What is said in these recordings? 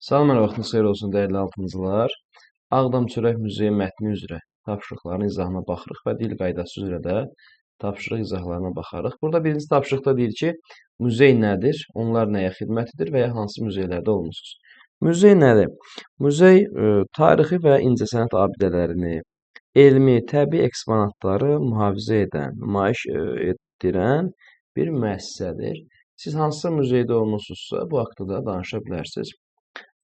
Salam, hər vaxtınız xeyir olsun, dəyərli altıncılar. Ağdam Çörək Muzeyi mətni üzrə tapşırıqların izahına baxırıq və dil qaydası üzrə də tapşırıq izahlarına baxarıq. Burada birinci tapşırıqda deyir ki, muzey nədir, onlar nəyə xidmət edir və ya hansı muzeylərdə olmusunuz? Muzey nədir? Muzey tarixi və incəsənət abidələrini, elmi, təbii eksponatları mühafizə edən, nümayiş etdirən bir müəssisədir. Siz hansı muzeydə olmusunuzsa, bu haqda da danışa bilərsiniz.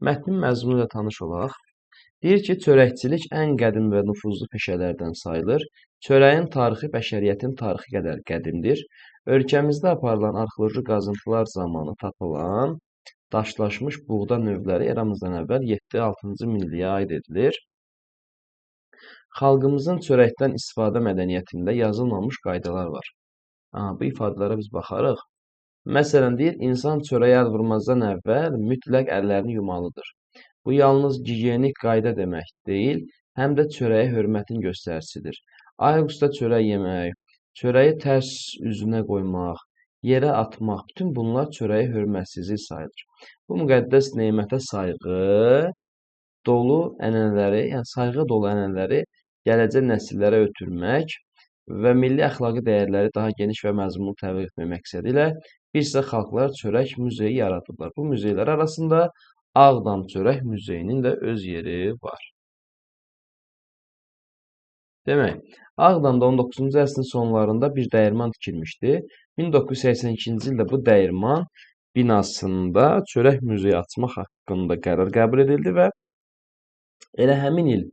Mətnin məzmunu ilə tanış olaq. Deyir ki, çörəkçilik ən qədim və nüfuzlu peşələrdən sayılır. Çörəyin tarixi bəşəriyyətin tarixi qədər qədimdir. Ölkəmizdə aparılan arxeoloji qazıntılar zamanı tapılan daşlaşmış buğda növləri eramızdan əvvəl 7-6-cı minilliyə aid edilir. Xalqımızın çörəkdən istifadə mədəniyyətində yazılmamış qaydalar var. Bu ifadələrə biz baxarıq. Məsələn, deyir, insan çörəyə əl vurmazdan əvvəl mütləq əllərini yumalıdır. Bu yalnız gigiyenik qayda demək deyil, həm də çörəyə hörmətin göstəricisidir. Ayaq üstə çörək yemək, çörəyi tərs üzünə qoymaq, yerə atmaq, bütün bunlar çörəyə hörmətsizlik sayılır. Bu müqəddəs nemətə sayğı dolu ənənələri, yəni sayğı dolu ənənələri gələcək nəsillərə ötürmək və milli əxlaqi dəyərləri daha geniş və məzmunlu təbliğ etmək məqsədi ilə bir sıra xalqlar çörək muzeyi yaradıblar. Bu muzeylər arasında Ağdam Çörək Muzeyinin də öz yeri var. Demək, Ağdamda 19-cu əsrin sonlarında bir dəyirman tikilmişdi. 1982-ci ildə bu dəyirman binasında çörək muzeyi açmaq haqqında qərar qəbul edildi və elə həmin il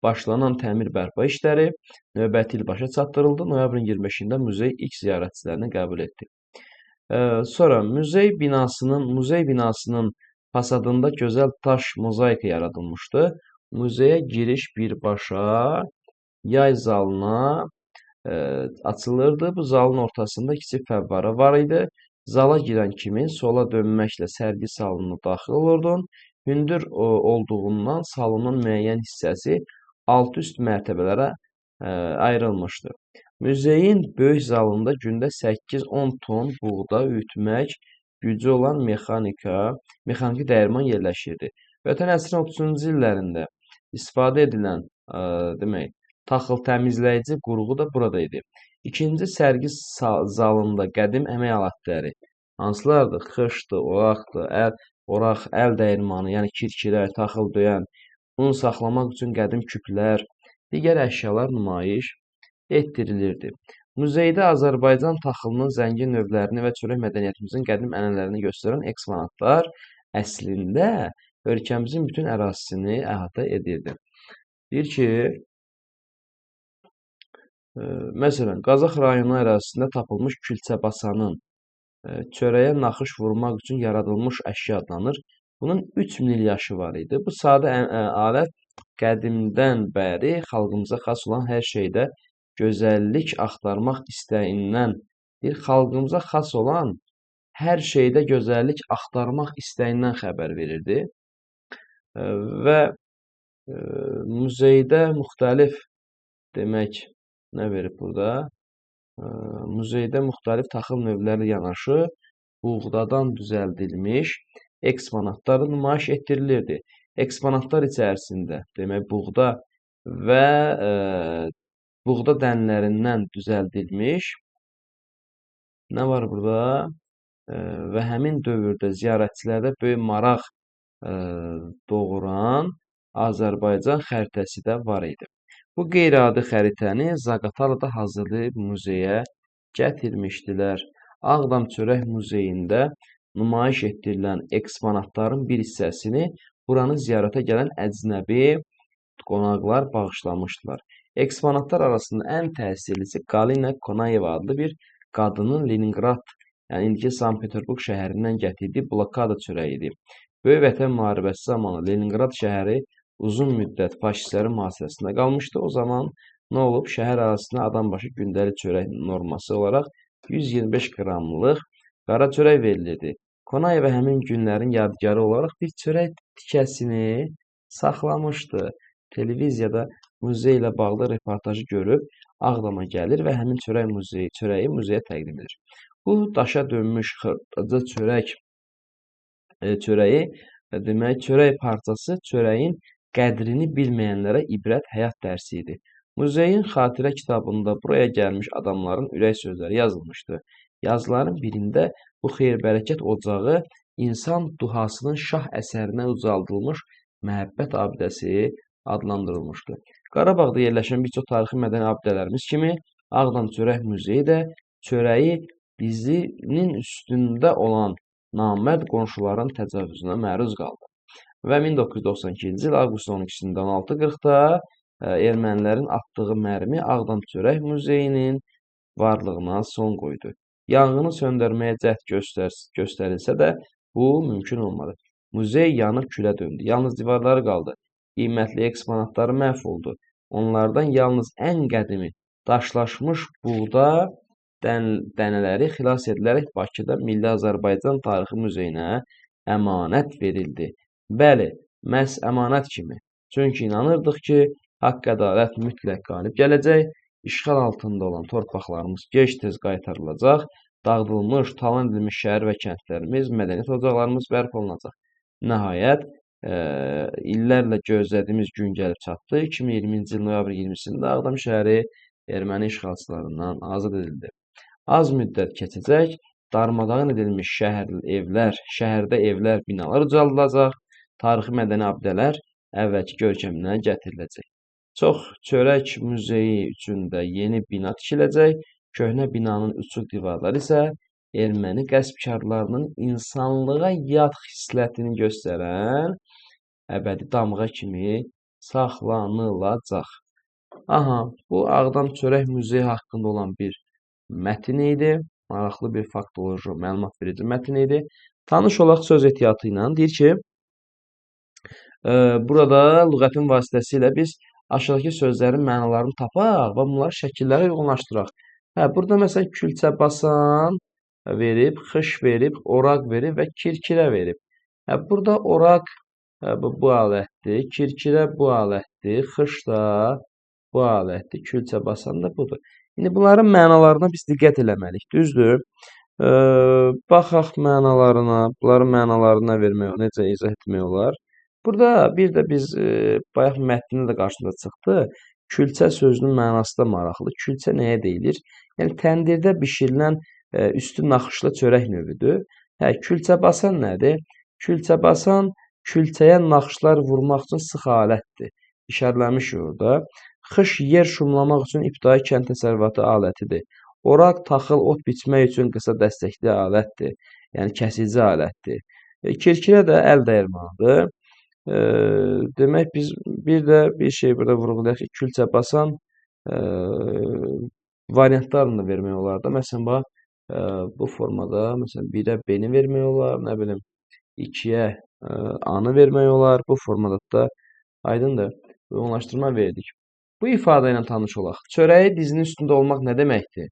başlanan təmir bərpa işləri növbəti il başa çatdırıldı. Noyabrın 25-də muzey ilk ziyarətçilərini qəbul etdi. Sonra muzey binasının fasadında gözəl taş mozaika yaradılmışdı. Muzeyə giriş birbaşa yay zalına açılırdı. Bu zalın ortasında kiçik fəvvarə var idi. Zala girən kimi sola dönməklə sərgi salonuna daxil olurdun. Hündür olduğundan salonun müəyyən hissəsi alt-üst mərtəbələrə ayrılmışdı. Muzeyin böyük zalında gündə 8-10 ton buğda üyütmək gücü olan mexaniki dəyirman yerləşirdi. Ötən əsrin 30-cu illərində istifadə edilən demək, taxıl təmizləyici qurğu da burada idi. İkinci sərgi zalında qədim əmək alətləri hansılardır? Xışdır, oraq, əl dəyirmanı, yəni kirkilər, taxıl döyən, un saxlamaq üçün qədim küplər, digər əşyalar nümayiş etdirilirdi. Muzeydə Azərbaycan taxılının zəngin növlərini və çörək mədəniyyətimizin qədim ənənələrini göstərən eksponatlar əslində ölkəmizin bütün ərazisini əhatə edirdi. Deyir ki, məsələn, Qazax rayonu ərazisində tapılmış Külçəbasanın çörəyə naxış vurmaq üçün yaradılmış əşya adlanır. Bunun 3000 il yaşı var idi. Bu sadə alət qədimdən bəri xalqımıza xas olan hər şeydə gözəllik axtarmaq istəyindən, xalqımıza xas olan hər şeydə gözəllik axtarmaq istəyindən xəbər verirdi. Və muzeydə müxtəlif, demək, nə verib burada? Muzeydə müxtəlif taxıl növləri yanaşı buğdadan düzəldilmiş eksponatları nümayiş etdirilirdi. Eksponatlar içərisində, demək, buğda və buğda dənlərindən düzəldilmiş nə var burada? Və həmin dövrdə ziyarətçilərdə böyük maraq doğuran Azərbaycan xəritəsi də var idi. Bu qeyri-adi xəritəni Zaqatalada hazırlayıb muzeyə gətirmişdilər. Ağdam Çörək Muzeyində nümayiş etdirilən eksponatların bir hissəsini buranı ziyarətə gələn əcnəbi qonaqlar bağışlamışdılar. Eksponatlar arasında ən təsirlisi Qalina Konayeva adlı bir qadının Leningrad, yəni indiki Sankt-Peterburq şəhərindən gətirdiyi blokada çörəyidir. Böyük Vətən müharibəsi zamanı Leningrad şəhəri uzun müddət faşistlərin mühasirəsində qalmışdı. O zaman nə olub? Şəhər arasında adam başı gündəlik çörək norması olaraq 125 qramlıq qara çörək verilirdi. Konayeva həmin günlərin yadigarı olaraq bir çörək tikəsini saxlamışdı. Televiziyada muzey ilə bağlı reportajı görüb Ağdama gəlir və həmin çörəyi muzeyə təqdim edir. Bu daşa dönmüş xırdaca çörəyi demək, çörək parçası çörəyin qədrini bilməyənlərə ibrət həyat dərsi idi. Muzeyin xatirə kitabında buraya gəlmiş adamların ürək sözləri yazılmışdı. Yazıların birində bu xeyir-bərəkət ocağı insan duhasının şah əsərinə ucaldılmış məhəbbət abidəsi adlandırılmışdı. Qarabağda yerləşən bir çox tarixi mədəni abidələrimiz kimi Ağdam Çörək Muzeyi də çörəyi dizinin üstündə olan namərd qonşuların təcavüzünə məruz qaldı. Və 1992-ci il avqustun 12-sində 16:40-da ermənilərin atdığı mərmi Ağdam Çörək Muzeyinin varlığına son qoydu. Yanğını söndürməyə cəhd göstərilsə də bu mümkün olmadı. Muzey yanıb külə döndü. Yalnız divarları qaldı. Qiymətli eksponatları məhv oldu. Onlardan yalnız ən qədimi daşlaşmış buğda dənələri xilas edilərək Bakıda Milli Azərbaycan Tarixi Muzeyinə əmanət verildi. Bəli, məhz əmanət kimi. Çünki inanırdıq ki, haqq ədalət mütləq qalib gələcək, işğal altında olan torpaqlarımız gec-tez qaytarılacaq, dağıdılmış, talan edilmiş şəhər və kəndlərimiz, mədəniyyət ocaqlarımız bərpa olunacaq. Nəhayət, illərlə gözlədiyimiz gün gəlib çatdı. 2020-ci il noyabr 20-sində Ağdam şəhəri erməni işğalçılarından azad edildi. Az müddət keçəcək, darmadağın edilmiş şəhərdə evlər, binalar ucaldılacaq, tarixi mədəni abidələr əvvəlki görkəminə gətiriləcək. Çox çörək muzeyi üçün də yeni bina tikiləcək, köhnə binanın uçuq divarları isə erməni qəsbkarlarının insanlığa yad xislətini göstərən əbədi damğa kimi saxlanılacaq. Aha, bu Ağdam Çörək Muzeyi haqqında olan bir mətin idi. Maraqlı bir faktoloji məlumat verici mətin idi. Tanış olaq söz ehtiyatı ilə. Deyir ki, burada lüğətin vasitəsilə biz aşağıdakı sözlərin mənalarını tapaq və bunları şəkillərə uyğunlaşdıraq. Burada məsələn külçə basan verib, xış verib, oraq verib və kirkirə verib. Burada oraq bu alətdir, kirkirə bu alətdir, xış da bu alətdir, külçə basan da budur. İndi bunların mənalarına biz diqqət eləməliyik, düzdür? Baxaq mənalarına, bunların mənalarına vermək, necə izah etmək olar? Burada bir də biz bayaq mətnində də qarşımıza çıxdı. Külçə sözünün mənası da maraqlıdır. Külçə nəyə deyilir? Yəni təndirdə bişirilən üstü naxışlı çörək növüdür. Külçə basan nədir? Külçə basan külçəyə naxışlar vurmaq üçün sıx alətdir. İşarələmişik orada. Xış yer şumlamaq üçün ibtidai kənd təsərrüfatı alətidir. Oraq taxıl, ot biçmək üçün qısa dəstəkli alətdir. Yəni kəsici alətdir. Kirkirə də əl dəyirmanıdır. Demək biz bir də bir şey burada vurğulayaq ki, külçə basan variantlarını da vermək olar da. Məsələn, bax, bu formada, məsələn, 1-ə B-ni vermək olar, nə bilim, 2-yə A-nı vermək olar. Bu formada da aydındır, uyğunlaşdırma verdik. Bu ifadə ilə tanış olaq. Çörəyi dizinin üstündə olmaq nə deməkdir?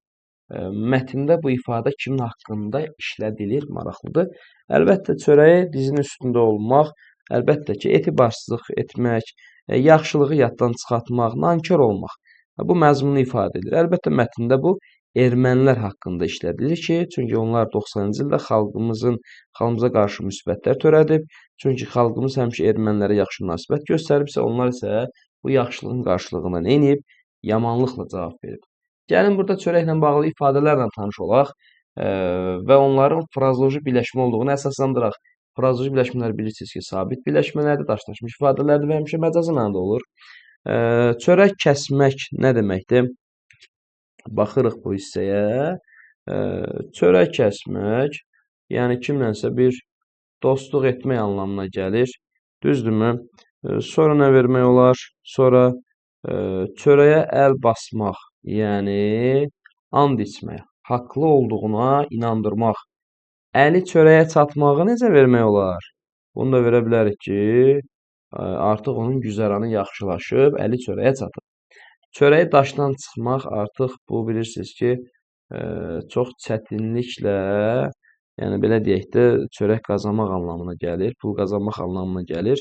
Mətndə bu ifadə kimin haqqında işlədilir? Maraqlıdır. Əlbəttə, çörəyi dizinin üstündə olmaq, əlbəttə ki, etibarsızlıq etmək, yaxşılığı yaddan çıxartmaq, nankor olmaq. Bu məzmunu ifadə edir. Əlbəttə, mətndə bu ermənilər haqqında işlədilir ki, çünki onlar 90-cı ildə xalqımıza qarşı müsibətlər törədib. Çünki xalqımız həmişə ermənilərə yaxşı münasibət göstəribsə, onlar isə bu yaxşılığın qarşılığında nə edib? Yamanlıqla cavab verib. Gəlin burada çörəklə bağlı ifadələrlə tanış olaq və onların frazoloji birləşmə olduğunu əsaslandıraq. Frazoloji birləşmələr bilirsiniz ki, sabit birləşmələrdir, daşlaşmış ifadələrdir və həmişə məcazi mənada olur. Çörək kəsmək nə deməkdir? Baxırıq bu hissəyə. Çörək kəsmək, yəni kimlənsə bir dostluq etmək anlamına gəlir. Düzdürmü? Sonra nə vermək olar? Sonra çörəyə əl basmaq, yəni and içmək, haqlı olduğuna inandırmaq. Əli çörəyə çatmağı necə vermək olar? Bunu da verə bilərik ki, artıq onun güzəranı yaxşılaşıb, əli çörəyə çatıb. Çörəyi daşdan çıxmaq artıq bu bilirsiniz ki, çox çətinliklə, yəni belə deyək də, çörək qazanmaq anlamına gəlir, pul qazanmaq anlamına gəlir.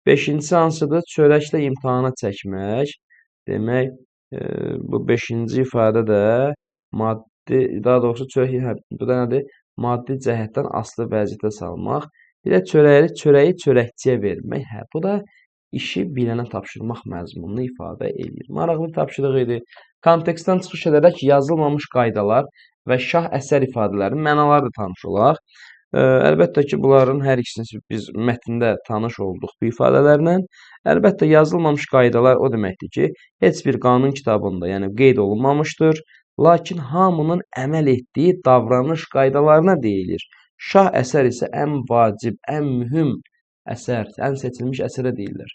5-ci hansıdır? Çörəklə imtahana çəkmək. Demək, bu 5-ci ifadə də maddi, daha doğrusu çörək, bu da nədir? Maddi cəhətdən asılı vəziyyətə salmaq. Bir də çörəyi çörəkçiyə vermək. Hə, bu da işi bilənə tapşırmaq məzmununu ifadə edir. Maraqlı tapşırıq idi. Kontekstdən çıxış edərək yazılmamış qaydalar və şah əsər ifadələrinin mənaları da tanış olaq. Əlbəttə ki, bunların hər ikisini biz mətndə tanış olduq bu ifadələrlə. Əlbəttə, yazılmamış qaydalar o deməkdir ki, heç bir qanun kitabında, yəni qeyd olunmamışdır, lakin hamının əməl etdiyi davranış qaydalarına deyilir. Şah əsər isə ən vacib, ən mühüm əsər, ən seçilmiş əsərə deyirlər.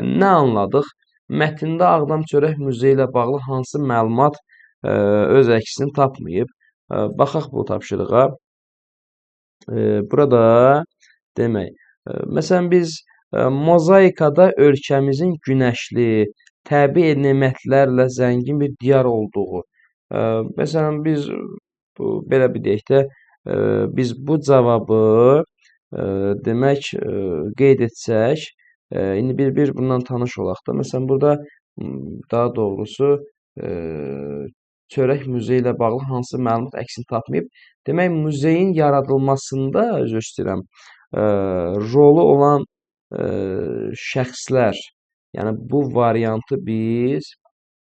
Nə anladıq? Mətndə Ağdam Çörək Muzeyi ilə bağlı hansı məlumat öz əksini tapmayıb? Baxaq bu tapşırığa. Burada demək, məsələn biz mozaikada ölkəmizin günəşli, təbii nemətlərlə zəngin bir diyar olduğu, məsələn biz belə bir deyək də, biz bu cavabı demək qeyd etsək, indi bir bundan tanış olaq da. Məsələn burada daha doğrusu Çörək muzeyi ilə bağlı hansı məlumat əksini tapmayıb? Demək, muzeyin yaradılmasında, üzr istəyirəm, rolu olan şəxslər, yəni bu variantı biz,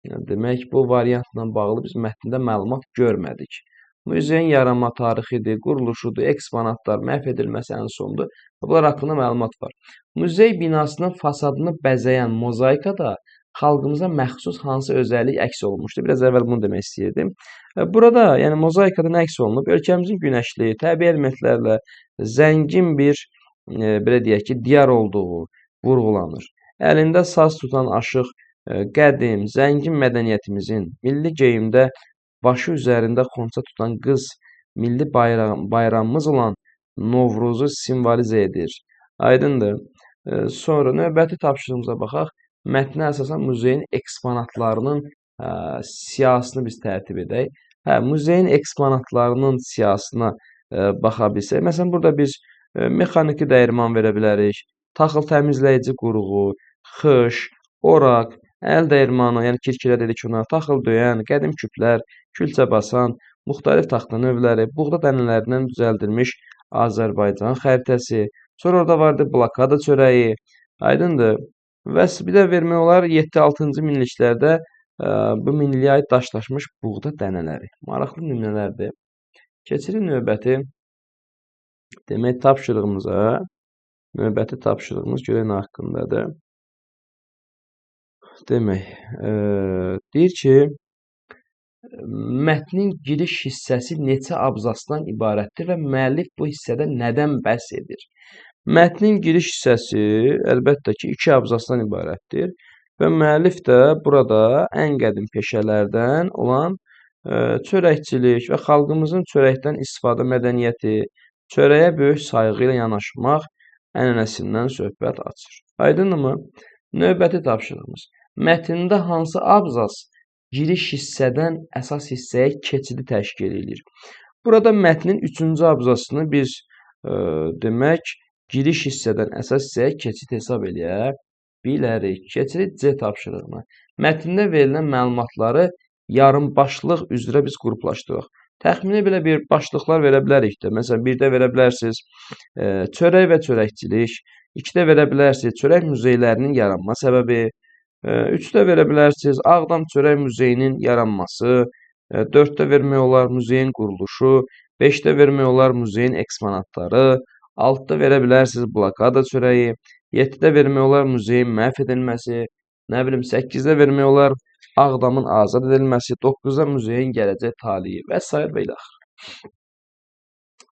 demək, bu variantla bağlı biz mətndə məlumat görmədik. Muzeyin yaranma tarixidir, quruluşudur, eksponatlar, məhv edilməsi ən sondur. Bunlar haqqında məlumat var. Muzey binasının fasadını bəzəyən mozaikada xalqımıza məxsus hansı özəllik əks olunmuşdur? Biraz əvvəl bunu demək istəyirdim. Burada, yəni mozaikada nə əks olunub? Ölkəmizin günəşli, təbii elementlərlə zəngin bir, belə deyək ki, diyar olduğu vurğulanır. Əlində saz tutan aşıq, qədim, zəngin mədəniyyətimizin, milli geyimdə başı üzərində xonça tutan qız, milli bayramımız olan Novruzu simvolizə edir. Aydındır. Sonra növbəti tapşırığımıza baxaq. Mətnə əsasən muzeyin eksponatlarının siyahısını biz tərtib edək. Muzeyin eksponatlarının siyahısına baxa bilsək, məsələn, burada biz mexaniki dəyirman verə bilərik, taxıl təmizləyici qurğu, xış, oraq, əl dəyirmanı, yəni kirkilə dedik ona, taxıl döyən, qədim küplər, külçə basan, müxtəlif taxta növləri, buğda dənələrindən düzəldilmiş Azərbaycan xəritəsi, sonra orada vardı blokada çörəyi, aydındır. Və bir də vermək olar 7-6-cı minilliklərdə bu minilliyə aid daşlaşmış buğda dənələri. Maraqlı nümunələrdir. Keçirik növbəti demək tapşırığımıza. Növbəti tapşırığımız görək nə haqqındadır. Demək, deyir ki, mətnin giriş hissəsi neçə abzasdan ibarətdir və müəllif bu hissədə nədən bəhs edir? Mətnin giriş hissəsi əlbəttə ki, 2 abzasdan ibarətdir və müəllif də burada ən qədim peşələrdən olan çörəkçilik və xalqımızın çörəkdən istifadə mədəniyyəti, çörəyə böyük sayğı ilə yanaşmaq ənənəsindən söhbət açır. Aydınmı? Növbəti tapşırığımız. Mətndə hansı abzas giriş hissədən əsas hissəyə keçidi təşkil edir? Burada mətnin 3-cü abzasını biz demək, giriş hissədən əsas hissəyə keçid hesab eləyə bilərik. Keçirik C tapşırığına. Mətndə verilən məlumatları yarımbaşlıq üzrə biz qruplaşdıraq. Təxmini belə bir başlıqlar verə bilərik də. Məsələn, 1-də verə bilərsiniz çörək və çörəkçilik, 2-də verə bilərsiniz çörək muzeylərinin yaranma səbəbi, 3-də verə bilərsiniz Ağdam Çörək Muzeyinin yaranması, 4-də vermək olar muzeyin quruluşu, 5-də vermək olar muzeyin eksponatları, 6-da verə bilərsiniz blokada çörəyi, 7-də vermək olar muzeyin məhv edilməsi, nə bilim 8-də vermək olar Ağdamın azad edilməsi, 9-da muzeyin gələcək taliyi və s. və ilə axır.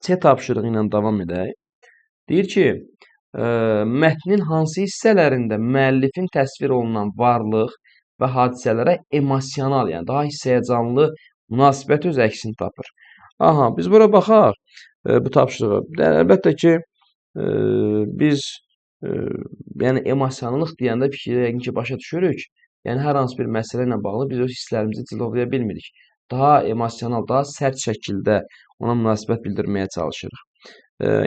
C tapşırığı ilə davam edək. Deyir ki, mətnin hansı hissələrində müəllifin təsvir olunan varlıq və hadisələrə emosional, yəni daha hissəyəcanlı münasibət öz əksini tapır. Aha, biz bura baxaq bu tapşırığa. Əlbəttə ki, biz yəni emosionallıq deyəndə fikri yəqin ki, başa düşürük. Yəni hər hansı bir məsələ ilə bağlı biz öz hisslərimizi cilovlaya bilmirik. Daha emosional, daha sərt şəkildə ona münasibət bildirməyə çalışırıq.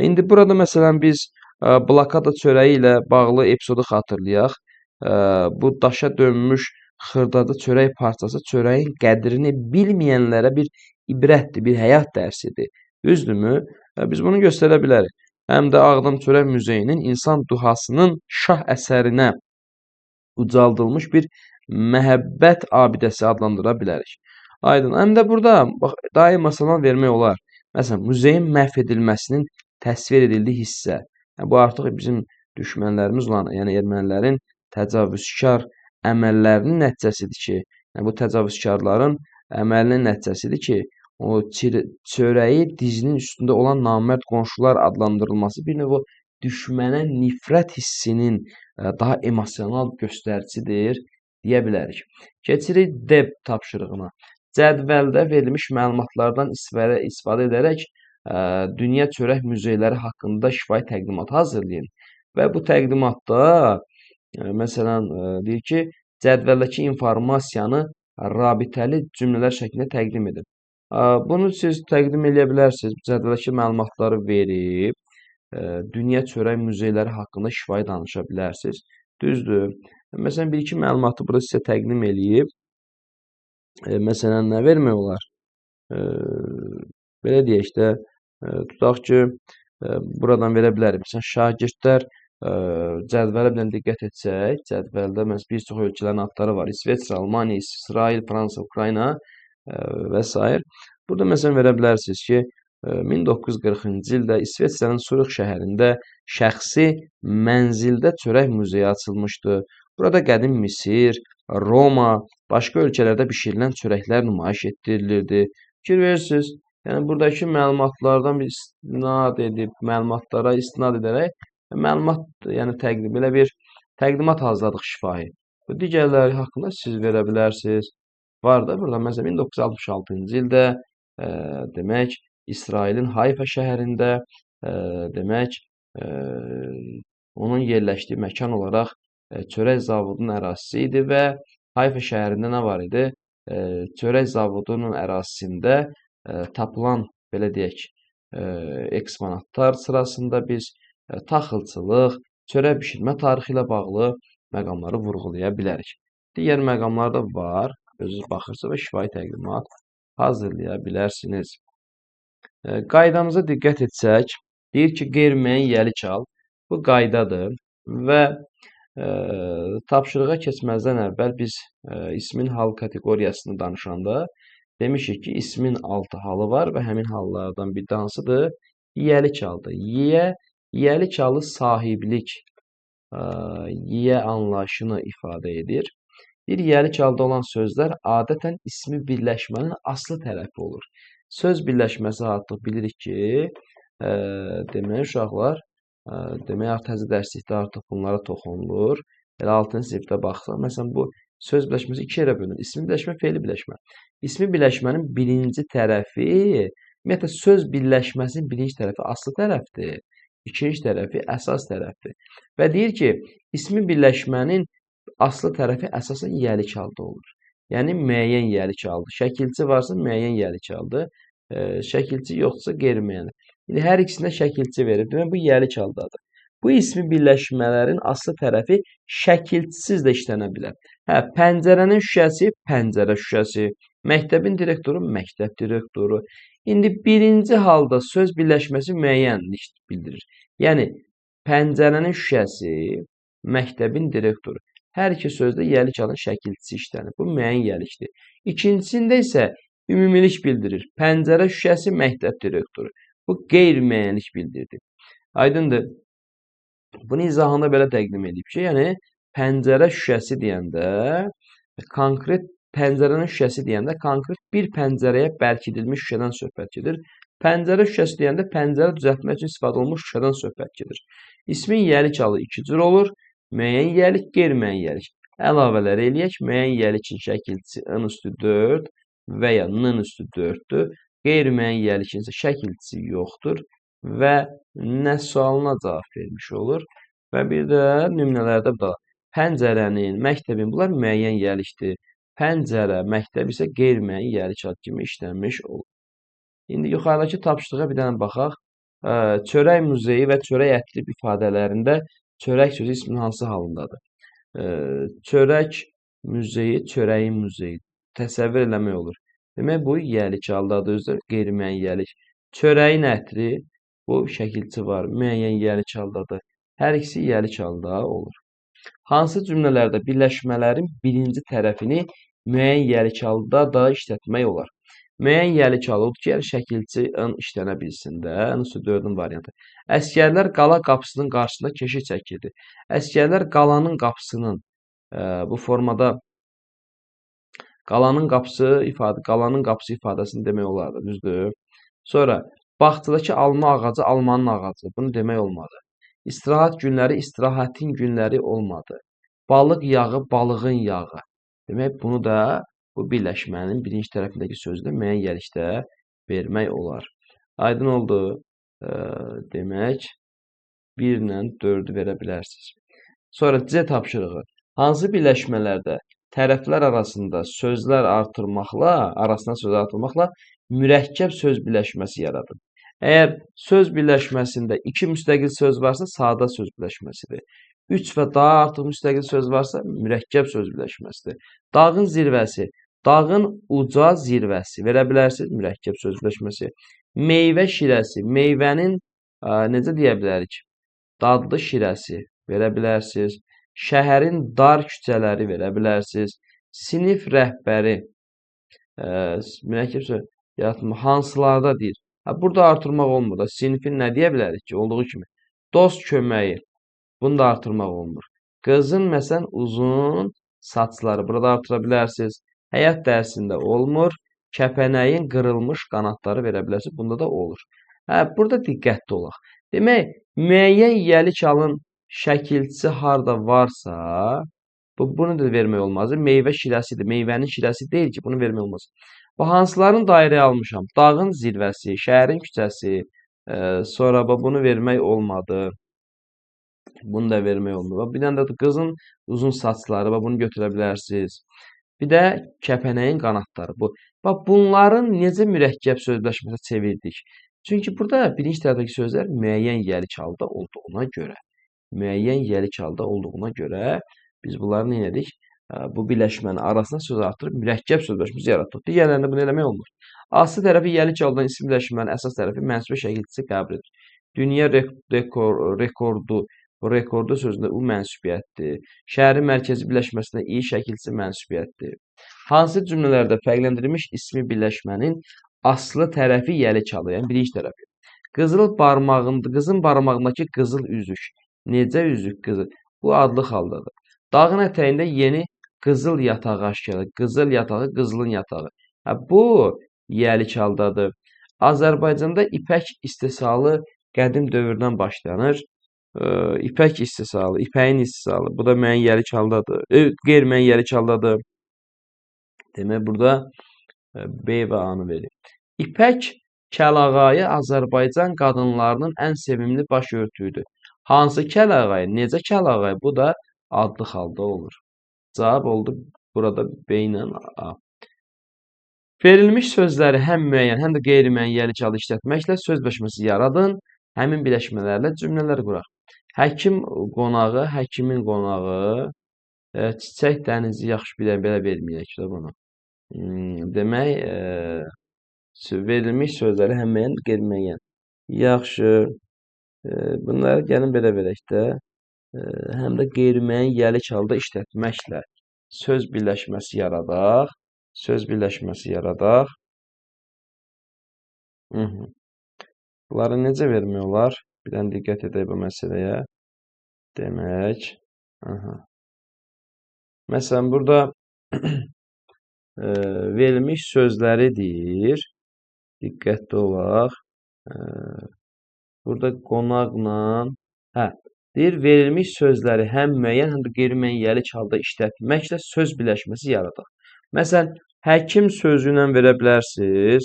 İndi burada məsələn biz blokada çörəyi ilə bağlı epizodu xatırlayaq. Bu daşa dönmüş xırdaca çörək parçası çörəyin qədrini bilməyənlərə bir ibrətdir, bir həyat dərsidir. Düzdürmü? Biz bunu göstərə bilərik. həm də Ağdam Çörək Muzeyinin insan duhasının şah əsərinə ucaldılmış bir məhəbbət abidəsi adlandıra bilərik. Aydın. Həm də burada bax, daima sual vermək olar. Məsələn, muzeyin məhv edilməsinin təsvir edildiyi hissə. Yəni, bu artıq bizim düşmənlərimiz olan, yəni ermənilərin təcavüzkar əməllərinin nəticəsidir ki, yəni bu təcavüzkarların əməlinin nəticəsidir ki, o çörəyi dizinin üstündə olan namərd qonşular adlandırılması bir növ o düşmənə nifrət hissinin daha emosional göstəricisidir deyə bilərik. Keçirik D tapşırığına. Cədvəldə verilmiş məlumatlardan istifadə edərək Dünya Çörək Muzeyləri haqqında şifahi təqdimat hazırlayın və bu təqdimatda məsələn deyir ki, cədvəldəki informasiyanı rabitəli cümlələr şəklində təqdim edin. Bunu siz təqdim edə bilərsiniz. Cədvəldəki məlumatları verib Dünya Çörək Muzeyləri haqqında şifahi danışa bilərsiniz. Düzdür. Məsələn, bir-iki məlumatı burada sizə təqdim eləyib. Məsələn, nə vermək olar? Belə deyək də, tutaq ki, buradan verə bilərik. Məsələn, şagirdlər cədvələ bilən diqqət etsək, cədvəldə bir çox ölkələrin adları var. İsveçrə, Almaniya, İsrail, Fransa, Ukrayna və s. Burada məsələn verə bilərsiniz ki, 1940-cı ildə İsveçrənin Surix şəhərində şəxsi mənzildə çörək muzeyi açılmışdı. Burada qədim Misir, Roma, başqa ölkələrdə bişirilən çörəklər nümayiş etdirilirdi. Fikir verirsiniz, yəni buradakı məlumatlardan bir istinad edib, məlumatlara istinad edərək məlumat, yəni belə bir təqdimat hazırladıq şifahi. Bu digərləri haqqında siz verə bilərsiniz. Var da burada məsələn 1966-cı ildə demək İsrailin Hayfa şəhərində demək onun yerləşdiyi məkan olaraq çörək zavodunun ərazisi idi və Hayfa şəhərində nə var idi? Çörək zavodunun ərazisində tapılan, belə deyək, eksponatlar sırasında biz taxılçılıq, çörək bişirmə tarixi ilə bağlı məqamları vurğulaya bilərik. Digər məqamlar da var. Özünüz baxırsınız və şifahi təqdimat hazırlaya bilərsiniz. Qaydamıza diqqət etsək, deyir ki, qeyri-müəyyən yiyəli çal. Bu qaydadır və tapşırığa keçməzdən əvvəl biz ismin hal kateqoriyasını danışanda demişik ki, ismin 6 halı var və həmin hallardan bir hansıdır? Yiyəli çaldır. Yiyəli çalı sahiblik, yiyə anlayışını ifadə edir. Bir yiyəli çalda olan sözlər adətən ismi birləşmənin aslı tərəfi olur. Söz birləşməsi artıq bilirik ki, demək uşaqlar, demək təzə dərslikdə artıq bunlara toxunulur. Elə 6-cı sinifdə baxsaq, məsələn bu söz birləşməsi 2 yerə bölünür. İsmi birləşmə, fe'li birləşmə. İsmi birləşmənin birinci tərəfi, ümumiyyətlə söz birləşməsinin birinci tərəfi aslı tərəfdir, ikinci tərəfi əsas tərəfdir. Və deyir ki, ismi birləşmənin aslı tərəfi əsasən yiyəli çalda olur. Yəni müəyyən yiyəli çaldı. Şəkilçi varsa müəyyən yiyəli çaldı. Şəkilçi yoxdursa qeyri-müəyyən. İndi hər ikisində şəkilçi verir. Demək bu yiyəli çaldadır. Bu ismi birləşmələrin aslı tərəfi şəkilçisiz də işlənə bilər. Pəncərənin şüşəsi, pəncərə şüşəsi. Məktəbin direktoru, məktəb direktoru. İndi birinci halda söz birləşməsi müəyyənlik bildirir. Yəni pəncərənin şüşəsi, məktəbin direktoru. Hər iki sözdə yiyəli çalın şəkilçisi işlənir. Bu müəyyən yiyəlikdir. İkincisində isə ümumilik bildirir. Pəncərə şüşəsi, məktəb direktoru. Bu qeyri-müəyyənlik bildirir. Aydındır. Bunu izahında belə təqdim edib ki, yəni pəncərə şüşəsi deyəndə, konkret pəncərənin şüşəsi deyəndə konkret bir pəncərəyə bərkidilmiş şüşədən söhbət gedir. Pəncərə şüşəsi deyəndə pəncərə düzəltmək üçün istifadə olunmuş şüşədən söhbət gedir. İsmin yiyəli çalı iki cür olur. Müəyyən yiyəlik, qeyri-müəyyən yiyəlik. Əlavələr eləyək. Müəyyən yiyəlikin şəkilçisi n üstü 4 və ya n üstü 4-dür. Qeyri-müəyyən yiyəlikin isə şəkilçisi yoxdur və nə sualına cavab vermiş olur. Və bir də nümunələrdə bu da pəncərənin, məktəbin, bunlar müəyyən yiyəlikdir. Pəncərə, məktəb isə qeyri-müəyyən yiyəlik ad kimi işlənmiş olur. İndi yuxarıdakı tapşırığa bir dənə baxaq. Çörək muzeyi və çörək ətli ifadələrində çörək sözü isminin hansı halındadır? Çörək muzeyi, çörəyin muzeyi. Təsəvvür eləmək olur. Demək, bu yiyəlik haldadır, özü qeyri-müəyyən yiyəlik. Çörəyin ətri, Bu şəkilçi var, müəyyən yiyəli çaldadır. Hər ikisi yiyəli çalda olur. Hansı cümlələrdə birləşmələrin birinci tərəfini müəyyən yiyəli çalda da işlətmək olar? Müəyyən yiyəli çalda odur ki, yəni şəkilçi ın işlənə bilsin də. Ən 4-ün variantı. Əsgərlər qala qapısının qarşısında keşik çəkirdi. Əsgərlər qalanın qapısının bu formada qalanın qapısı ifadəsini demək olardı, düzdür? Sonra bağçadakı alma ağacı almanın ağacı. Bunu demək olmadı. İstirahət günləri istirahətin günləri olmadı. Balıq yağı balığın yağı. Demək bunu da bu birləşmənin birinci tərəfindəki sözdə müəyyən yerlikdə vermək olar. Aydın oldu. Demək 1 ilə 4-ü verə bilərsiniz. Sonra C tapşırığı. Hansı birləşmələrdə tərəflər arasında sözlər artırmaqla mürəkkəb söz birləşməsi yaradın? Əgər söz birləşməsində 2 müstəqil söz varsa, sadə söz birləşməsidir. 3 və daha artıq müstəqil söz varsa, mürəkkəb söz birləşməsidir. Dağın zirvəsi, dağın uca zirvəsi verə bilərsiniz, mürəkkəb söz birləşməsi. Meyvə şirəsi, meyvənin necə deyə bilərik? Dadlı şirəsi verə bilərsiniz. Şəhərin dar küçələri verə bilərsiniz. Sinif rəhbəri, mürəkkəb söz yaratmaq hansılarda deyir? Burada artırmaq olmur da. Sinifin nə deyə bilərik ki? Olduğu kimi. Dost köməyi. Bunu da artırmaq olmur. Qızın məsələn uzun saçları. Burada artıra bilərsiniz. Həyat dərsində olmur. Kəpənəyin qırılmış qanadları verə bilərsiniz. Bunda da olur. Burada diqqətli olaq. Demək, müəyyən yiyəli çalın şəkilçisi harda varsa, bunu da vermək olmazdır. Meyvə şirəsidir. Meyvənin şirəsi deyil ki, bunu vermək olmaz. Bu hansıların dairəyə almışam? Dağın zirvəsi, şəhərin küçəsi, sonra bunu vermək olmadı. Bunu da vermək olmadı. Bir dənə də qızın uzun saçları, bunu götürə bilərsiniz. Bir də kəpənəyin qanadları. Bunların necə mürəkkəb sözləşməsə çevirdik? Çünki burada birinci tərəfdəki sözlər müəyyən yiyəli çalda olduğuna görə biz bunları nə edirik? Bu birləşmənin arasına söz artırıb mürəkkəb sözləşməsi yaratdıq. Digərlərində bunu eləmək olmur. Aslı tərəfi yiyəli çaldan isim birləşmənin əsas tərəfi mənsubi şəkilçisi qəbul edir. Dünya rekordu sözündə u mənsubiyyətdir. Şəhərin mərkəzi birləşməsində i şəkilçisi mənsubiyyətdir. Hansı cümlələrdə fərqləndirilmiş ismi birləşmənin aslı tərəfi yiyəli çalı, yəni birinci tərəfi. Qızın barmağındakı qızıl üzük. Necə üzük qızıl? Bu adlı xaldadır. Dağın ətəyində yeni qızıl yatağı aşkardır. Qızıl yatağı, qızılın yatağı. Bu yiyəli çaldadır. Azərbaycanda ipək istehsalı qədim dövrdən başlanır. İpək istehsalı, ipəyin istehsalı. Bu da müəyyən yiyəli çaldadır. Qeyri-müəyyən yiyəli çaldadır. Demək, burada B və A-nı verir. İpək kəlağayı Azərbaycan qadınlarının ən sevimli baş örtüyüdür. Hansı kəlağayı? Necə kəlağayı? Bu da adlı halda olur. Cavab oldu burada B ilə A. Verilmiş sözləri həm müəyyən, həm də qeyri-müəyyən yiyəli çalı işlətməklə söz birləşməsi yaradın. Həmin birləşmələrlə cümlələr quraq. Həkim qonağı, həkimin qonağı, çiçək dənizi yaxşı belə verməyək də bunu. Demək, verilmiş sözləri həm müəyyən, qeyri-müəyyən. Yaxşı, bunları gəlin belə verək də. Həm də qeyri-müəyyən yiyəli çalda işlətməklə söz birləşməsi yaradaq. Bunları necə vermək olar? Bir dənə diqqət edək bu məsələyə. Demək, məsələn, burada verilmiş sözləri deyir. Diqqətli olaq. Burada qonaqla, deyir, verilmiş sözləri həm müəyyən, həm də qeyri-müəyyən yiyəli çalda işlətməklə söz birləşməsi yaradaq. Məsələn, həkim sözü ilə verə bilərsiniz.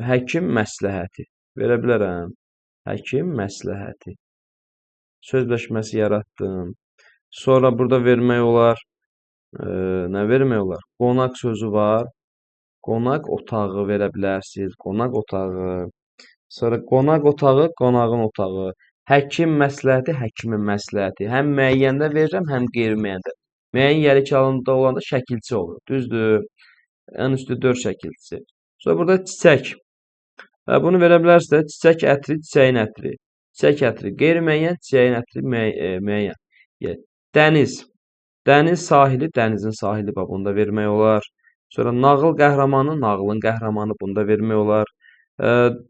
Həkim məsləhəti. Verə bilərəm. Həkim məsləhəti. Söz birləşməsi yaratdım. Sonra burada vermək olar. Nə vermək olar? Qonaq sözü var. Qonaq otağı verə bilərsiniz. Qonaq otağı. Sonra qonaq otağı, qonağın otağı. Həkim məsləhəti, həkimin məsləhəti. Həm müəyyəndə verirəm, həm qeyri-müəyyəndə. Müəyyən yiyəli çalında olanda şəkilçi olur. Düzdür? Ən üstü 4 şəkilçisi. Sonra burada çiçək. Bunu verə bilərsiniz də çiçək ətri, çiçəyin ətri. Çiçək ətri qeyri-müəyyən, çiçəyin ətri müəyyən. Yəni, dəniz. Dəniz sahili, dənizin sahili bax bunda vermək olar. Sonra nağıl qəhrəmanı, nağılın qəhrəmanı bunda vermək olar.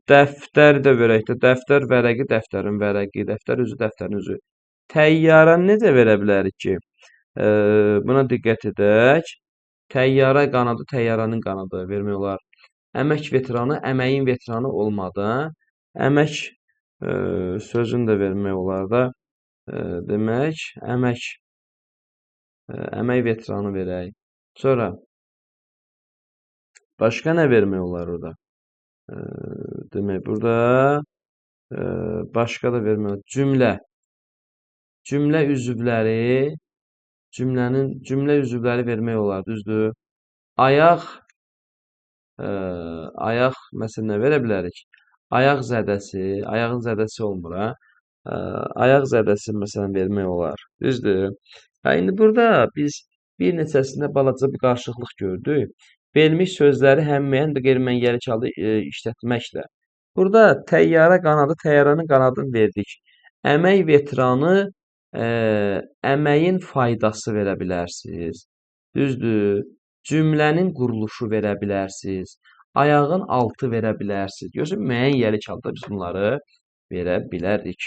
Dəftər də verək də. Dəftər vərəqi, dəftərin vərəqi, dəftər üzü, dəftərin üzü. Təyyarəni necə verə bilərik ki? Buna diqqət edək. Təyyarə qanadı, təyyarənin qanadı vermək olar. Əmək veteranı, əməyin veteranı olmadı. Əmək sözünü də vermək olar da. Demək, əmək veteranı verək. Sonra başqa nə vermək olar orada? Demək, burada başqa da vermək olar. Cümlə. Cümlə üzvləri, cümlə üzvləri vermək olar, düzdür? Ayaq məsələn nə verə bilərik? Ayaq zədəsi, ayağın zədəsi olmur, ha? Ayaq zədəsi məsələn vermək olar, düzdür? İndi burada biz bir neçəsində balaca bir qarışıqlıq gördük. Verilmiş sözləri həm müəyyən də qeyri-müəyyən halda işlətməklə. Burada təyyarə qanadı, təyyarənin qanadını verdik. Əmək veteranı, əməyin faydası verə bilərsiniz. Düzdür? Cümlənin quruluşu verə bilərsiniz. Ayağın altı verə bilərsiniz. Görürsünüz, müəyyən halda biz bunları verə bilərik.